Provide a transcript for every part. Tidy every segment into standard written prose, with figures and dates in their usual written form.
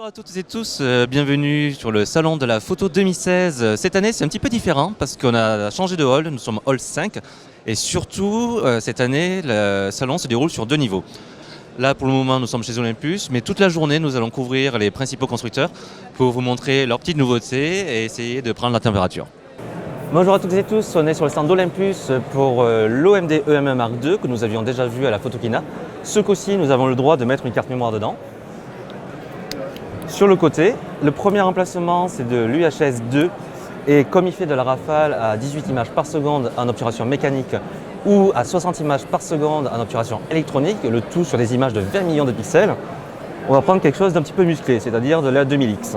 Bonjour à toutes et tous, bienvenue sur le salon de la photo 2016. Cette année c'est un petit peu différent parce qu'on a changé de hall, nous sommes hall 5 et surtout cette année le salon se déroule sur 2 niveaux. Là pour le moment nous sommes chez Olympus, mais toute la journée nous allons couvrir les principaux constructeurs pour vous montrer leurs petites nouveautés et essayer de prendre la température. Bonjour à toutes et tous, on est sur le stand d'Olympus pour l'OMD EM1 Mark II que nous avions déjà vu à la Photokina. Ce coup-ci nous avons le droit de mettre une carte mémoire dedans. Sur le côté, le premier emplacement c'est de l'UHS 2 et comme il fait de la rafale à 18 images par seconde en obturation mécanique ou à 60 images par seconde en obturation électronique, le tout sur des images de 20 millions de pixels, on va prendre quelque chose d'un petit peu musclé, c'est-à-dire de la 2000X.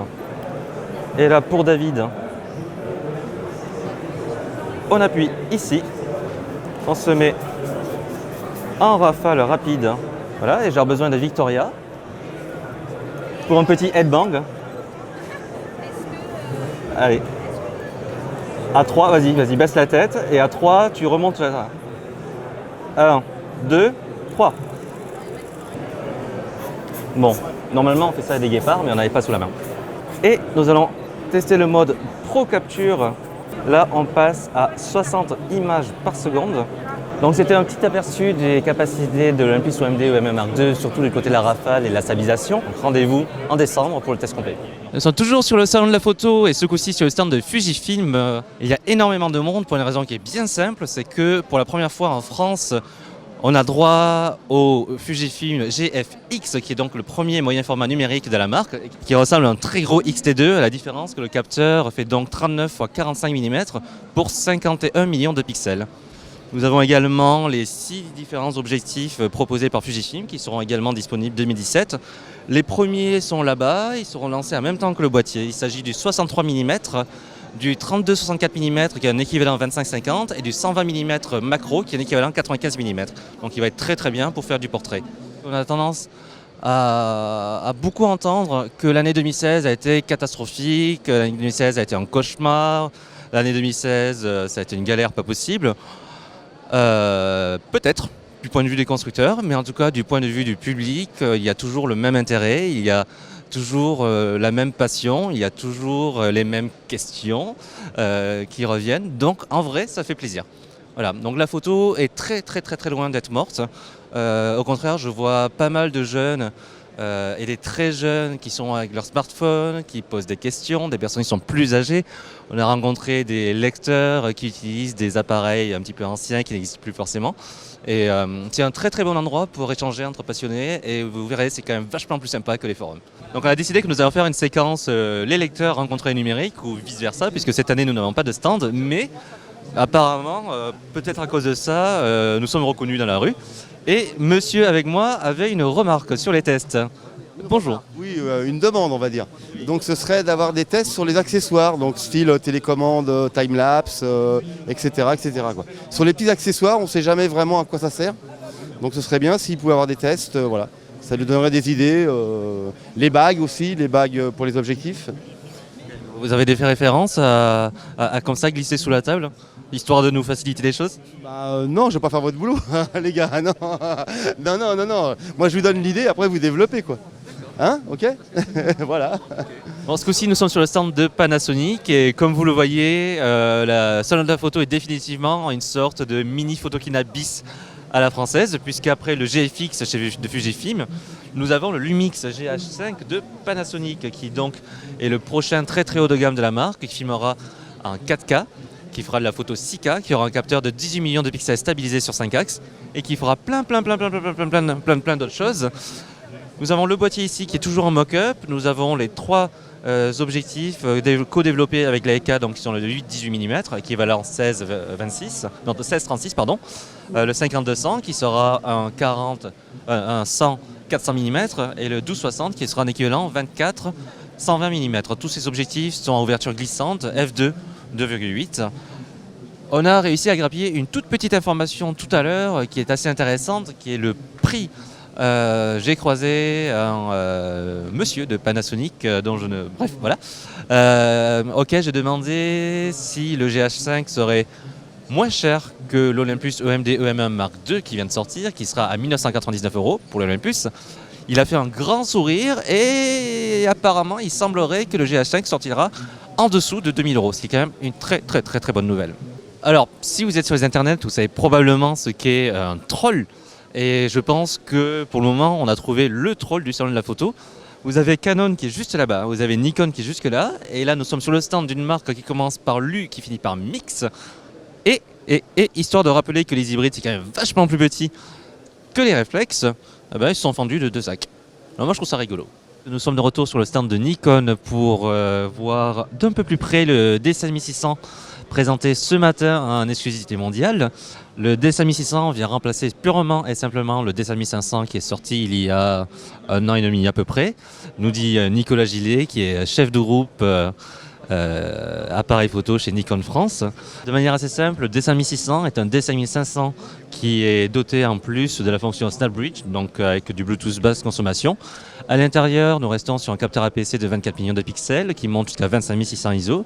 Et là pour David, on appuie ici, on se met en rafale rapide, voilà, et j'ai besoin de Victoria. Pour un petit headbang. Allez. À 3, vas-y, baisse la tête. Et à 3, tu remontes. 1, 2, 3. Bon, normalement on fait ça avec des guépards, mais on n'avait pas sous la main. Et nous allons tester le mode Pro Capture. Là, on passe à 60 images par seconde. Donc c'était un petit aperçu des capacités de l'Olympus OMD EM1 Mark II, surtout du côté de la rafale et de la stabilisation. Donc rendez-vous en décembre pour le test complet. Nous sommes toujours sur le salon de la photo et ce coup-ci sur le stand de Fujifilm. Il y a énormément de monde pour une raison qui est bien simple, c'est que pour la première fois en France, on a droit au Fujifilm GFX, qui est donc le premier moyen format numérique de la marque, qui ressemble à un très gros X-T2, à la différence que le capteur fait donc 39 x 45 mm pour 51 millions de pixels. Nous avons également les 6 différents objectifs proposés par Fujifilm qui seront également disponibles 2017. Les premiers sont là-bas, ils seront lancés en même temps que le boîtier. Il s'agit du 63 mm, du 32-64 mm qui est un équivalent 25-50 et du 120 mm macro qui est un équivalent 95 mm. Donc il va être très très bien pour faire du portrait. On a tendance à beaucoup entendre que l'année 2016 a été catastrophique, que l'année 2016 a été un cauchemar, l'année 2016 ça a été une galère pas possible. Peut-être du point de vue des constructeurs, mais en tout cas du point de vue du public, il y a toujours le même intérêt, il y a toujours la même passion, il y a toujours les mêmes questions qui reviennent. Donc en vrai, ça fait plaisir. Voilà, donc la photo est très loin d'être morte. Au contraire, je vois pas mal de jeunes et des très jeunes qui sont avec leur smartphone, qui posent des questions, des personnes qui sont plus âgées. On a rencontré des lecteurs qui utilisent des appareils un petit peu anciens qui n'existent plus forcément. Et c'est un très bon endroit pour échanger entre passionnés et vous verrez, c'est quand même vachement plus sympa que les forums. Donc on a décidé que nous allons faire une séquence les lecteurs rencontrés numériques ou vice versa, puisque cette année nous n'avons pas de stand, mais apparemment, peut-être à cause de ça, nous sommes reconnus dans la rue. Et monsieur avec moi avait une remarque sur les tests. Bonjour. Oui, une demande on va dire. Donc ce serait d'avoir des tests sur les accessoires, donc style télécommande, timelapse, etc. quoi. Sur les petits accessoires, on ne sait jamais vraiment à quoi ça sert. Donc ce serait bien s'il pouvait avoir des tests, voilà. Ça lui donnerait des idées. Les bagues aussi, les bagues pour les objectifs. Vous avez des références à comme ça glisser sous la table, histoire de nous faciliter les choses? Non, je ne vais pas faire votre boulot, les gars, non. Non. Moi je vous donne l'idée, après vous développez quoi. Hein, ok. Voilà. Bon, ce coup-ci, nous sommes sur le stand de Panasonic et comme vous le voyez, la salon de la photo est définitivement une sorte de mini Photokina bis à la française, puisqu'après le GFX de Fujifilm, nous avons le Lumix GH5 de Panasonic, qui donc est le prochain très haut de gamme de la marque, qui filmera en 4K, qui fera de la photo 6K, qui aura un capteur de 18 millions de pixels stabilisé sur 5 axes et qui fera plein d'autres choses. Nous avons le boîtier ici qui est toujours en mock-up. Nous avons les 3 objectifs co-développés avec Leica, donc qui sont le 8-18 mm, équivalent 16-36, pardon. Le 50-200 qui sera un 100 400 mm et le 12-60 qui sera un équivalent 24 120 mm. Tous ces objectifs sont en ouverture glissante f2 2,8. On a réussi à grappiller une toute petite information tout à l'heure qui est assez intéressante, qui est le prix. J'ai croisé un monsieur de Panasonic dont je ne... Bref, voilà. Ok, j'ai demandé si le GH5 serait moins cher que l'Olympus EMD EM1 Mark II qui vient de sortir, qui sera à 1999 € pour l'Olympus. Il a fait un grand sourire et apparemment il semblerait que le GH5 sortira en dessous de 2000 €, ce qui est quand même une très très très très bonne nouvelle. Alors, si vous êtes sur les internets, vous savez probablement ce qu'est un troll. Et je pense que pour le moment, on a trouvé le troll du salon de la photo. Vous avez Canon qui est juste là-bas, vous avez Nikon qui est jusque là. Et là, nous sommes sur le stand d'une marque qui commence par LU, qui finit par Mix. Et histoire de rappeler que les hybrides, c'est quand même vachement plus petit que les réflexes, eh ben, ils se sont fendus de 2 sacs. Alors moi, je trouve ça rigolo. Nous sommes de retour sur le stand de Nikon pour voir d'un peu plus près le D5600 présenté ce matin en exclusivité mondiale. Le D5600 vient remplacer purement et simplement le D5500 qui est sorti il y a 1 an et demi à peu près, nous dit Nicolas Gillet qui est chef de groupe appareil photo chez Nikon France. De manière assez simple, le D5600 est un D5500 qui est doté en plus de la fonction SnapBridge, donc avec du Bluetooth basse consommation. À l'intérieur, nous restons sur un capteur APC de 24 millions de pixels qui monte jusqu'à 25600 ISO.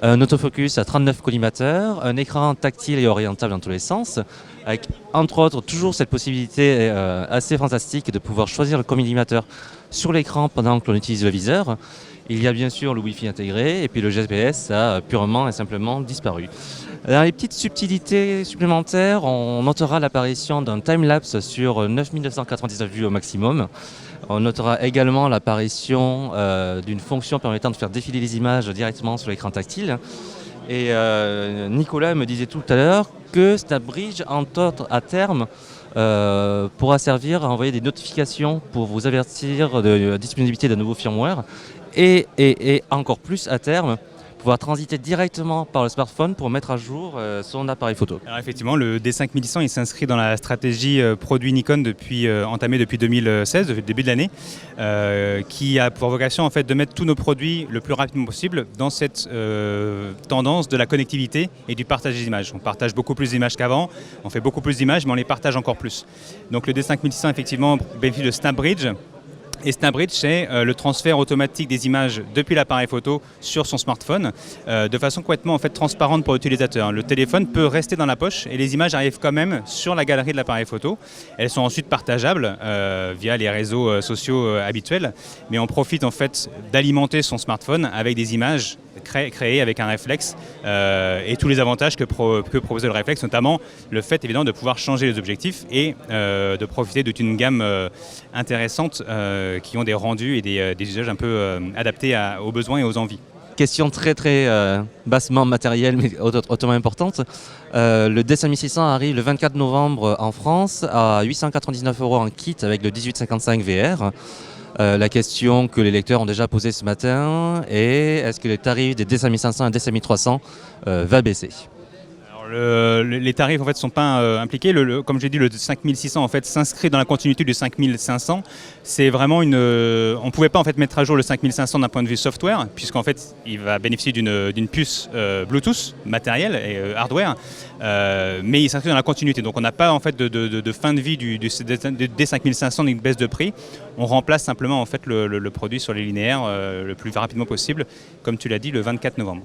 Un autofocus à 39 collimateurs, un écran tactile et orientable dans tous les sens, avec entre autres toujours cette possibilité assez fantastique de pouvoir choisir le collimateur sur l'écran pendant que l'on utilise le viseur. Il y a bien sûr le Wi-Fi intégré et puis le GPS a purement et simplement disparu. Dans les petites subtilités supplémentaires, on notera l'apparition d'un timelapse sur 9299 vues au maximum. On notera également l'apparition d'une fonction permettant de faire défiler les images directement sur l'écran tactile. Et Nicolas me disait tout à l'heure que SnapBridge, entre autres, à terme, pourra servir à envoyer des notifications pour vous avertir de la disponibilité d'un nouveau firmware. Et encore plus à terme, pouvoir transiter directement par le smartphone pour mettre à jour son appareil photo. Alors effectivement, le D5100 il s'inscrit dans la stratégie produit Nikon entamée depuis 2016, depuis le début de l'année, qui a pour vocation en fait de mettre tous nos produits le plus rapidement possible dans cette tendance de la connectivité et du partage des images. On partage beaucoup plus d'images qu'avant, on fait beaucoup plus d'images, mais on les partage encore plus. Donc le D5100 effectivement bénéficie de SnapBridge. Et SnapBridge, c'est le transfert automatique des images depuis l'appareil photo sur son smartphone de façon complètement en fait, transparente pour l'utilisateur. Le téléphone peut rester dans la poche et les images arrivent quand même sur la galerie de l'appareil photo. Elles sont ensuite partageables via les réseaux sociaux habituels, mais on profite en fait d'alimenter son smartphone avec des images créées avec un réflexe et tous les avantages que proposait le réflexe, notamment le fait évidemment de pouvoir changer les objectifs et de profiter d'une gamme intéressante qui ont des rendus et des usages un peu adaptés aux besoins et aux envies. Question très très bassement matérielle mais hautement importante. Le D5600 arrive le 24 novembre en France à 899 € en kit avec le 1855 VR. La question que les lecteurs ont déjà posée ce matin est est-ce que le tarif des D5500 et D5300 va baisser ? Les tarifs en fait sont pas impliqués. Comme j'ai dit, le 5600 en fait s'inscrit dans la continuité du 5500. C'est vraiment on pouvait pas en fait mettre à jour le 5500 d'un point de vue software, puisqu'en fait il va bénéficier d'une puce Bluetooth matérielle et hardware, mais il s'inscrit dans la continuité. Donc on n'a pas en fait de fin de vie du D5500 d'une baisse de prix. On remplace simplement en fait le produit sur les linéaires le plus rapidement possible, comme tu l'as dit, le 24 novembre.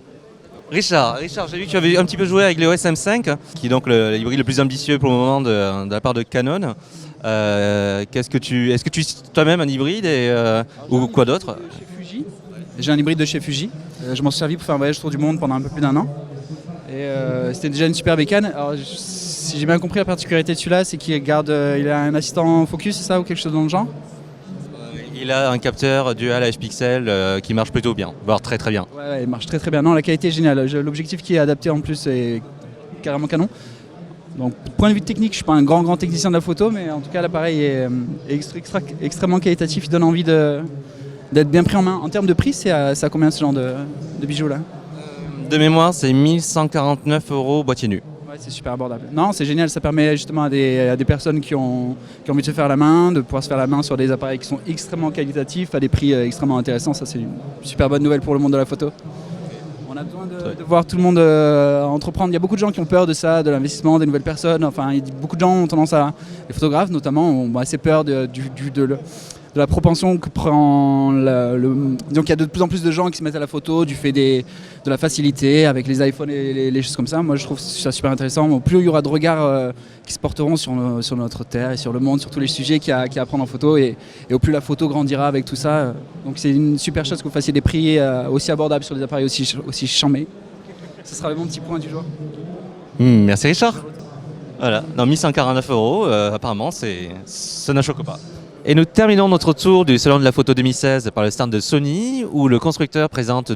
Richard, j'ai vu que tu avais un petit peu joué avec le EOS M5, qui est donc le hybride le plus ambitieux pour le moment de la part de Canon. Est-ce que tu utilises toi-même un hybride ou quoi d'autre ? J'ai un hybride de chez Fuji. Je m'en suis servi pour faire un voyage autour du monde pendant un peu plus d'1 an. Et c'était déjà une super bécane. Alors, si j'ai bien compris, la particularité de celui-là, c'est qu'il il a un assistant focus, c'est ça, ou quelque chose dans le genre ? Il a un capteur dual H-Pixel qui marche plutôt bien, voire très très bien. Ouais, il marche très très bien. Non, la qualité est géniale. L'objectif qui est adapté en plus est carrément canon. Donc, point de vue technique, je ne suis pas un grand technicien de la photo, mais en tout cas, l'appareil est extrêmement qualitatif. Il donne envie d'être bien pris en main. En termes de prix, c'est à combien ce genre de bijoux là ? De mémoire, c'est 1149 € boîtier nu. Ouais, c'est super abordable. Non, c'est génial, ça permet justement à des personnes qui ont envie de se faire la main, de pouvoir se faire la main sur des appareils qui sont extrêmement qualitatifs, à des prix extrêmement intéressants. Ça, c'est une super bonne nouvelle pour le monde de la photo. On a besoin de voir tout le monde entreprendre. Il y a beaucoup de gens qui ont peur de ça, de l'investissement, des nouvelles personnes. Enfin, beaucoup de gens ont tendance les photographes notamment, ont assez peur la propension que prend donc il y a de plus en plus de gens qui se mettent à la photo du fait de la facilité avec les iPhones et les choses comme ça. Moi je trouve ça super intéressant. Au plus il y aura de regards qui se porteront sur notre terre et sur le monde, sur tous les sujets qu'il y a à prendre en photo et au plus la photo grandira avec tout ça. Donc c'est une super chose que vous fassiez des prix aussi abordables sur des appareils aussi charmés. Ce sera mon petit point du jour. Merci Richard. Voilà, non, 1149 €, apparemment, ça ne choque pas. Et nous terminons notre tour du Salon de la Photo 2016 par le stand de Sony, où le constructeur présente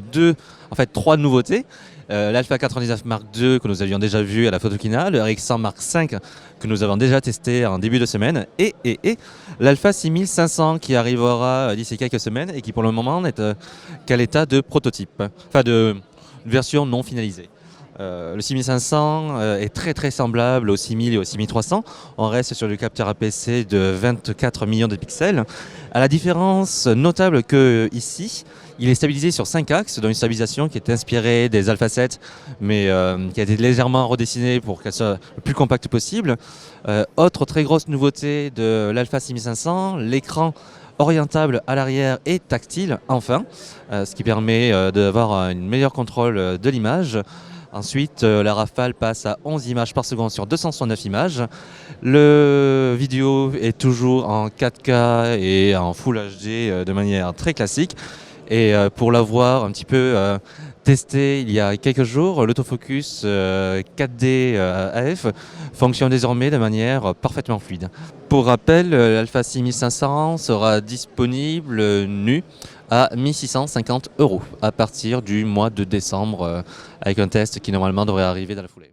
trois nouveautés. L'Alpha 99 Mark II que nous avions déjà vu à la Photokina, le RX100 Mark V que nous avons déjà testé en début de semaine, et l'Alpha 6500 qui arrivera d'ici quelques semaines et qui pour le moment n'est qu'à l'état de prototype, enfin de version non finalisée. Le 6500 est très semblable au 6000 et au 6300. On reste sur du capteur APC de 24 millions de pixels. À la différence notable que ici, il est stabilisé sur 5 axes, dont une stabilisation qui est inspirée des Alpha 7, mais qui a été légèrement redessinée pour qu'elle soit le plus compacte possible. Autre très grosse nouveauté de l'Alpha 6500, l'écran orientable à l'arrière et tactile, enfin, ce qui permet d'avoir un meilleur contrôle de l'image. Ensuite, la rafale passe à 11 images par seconde sur 269 images. Le vidéo est toujours en 4K et en Full HD de manière très classique. Et pour l'avoir un petit peu testé il y a quelques jours, l'autofocus 4D AF fonctionne désormais de manière parfaitement fluide. Pour rappel, l'Alpha 6500 sera disponible nu à 1650 € à partir du mois de décembre avec un test qui normalement devrait arriver dans la foulée.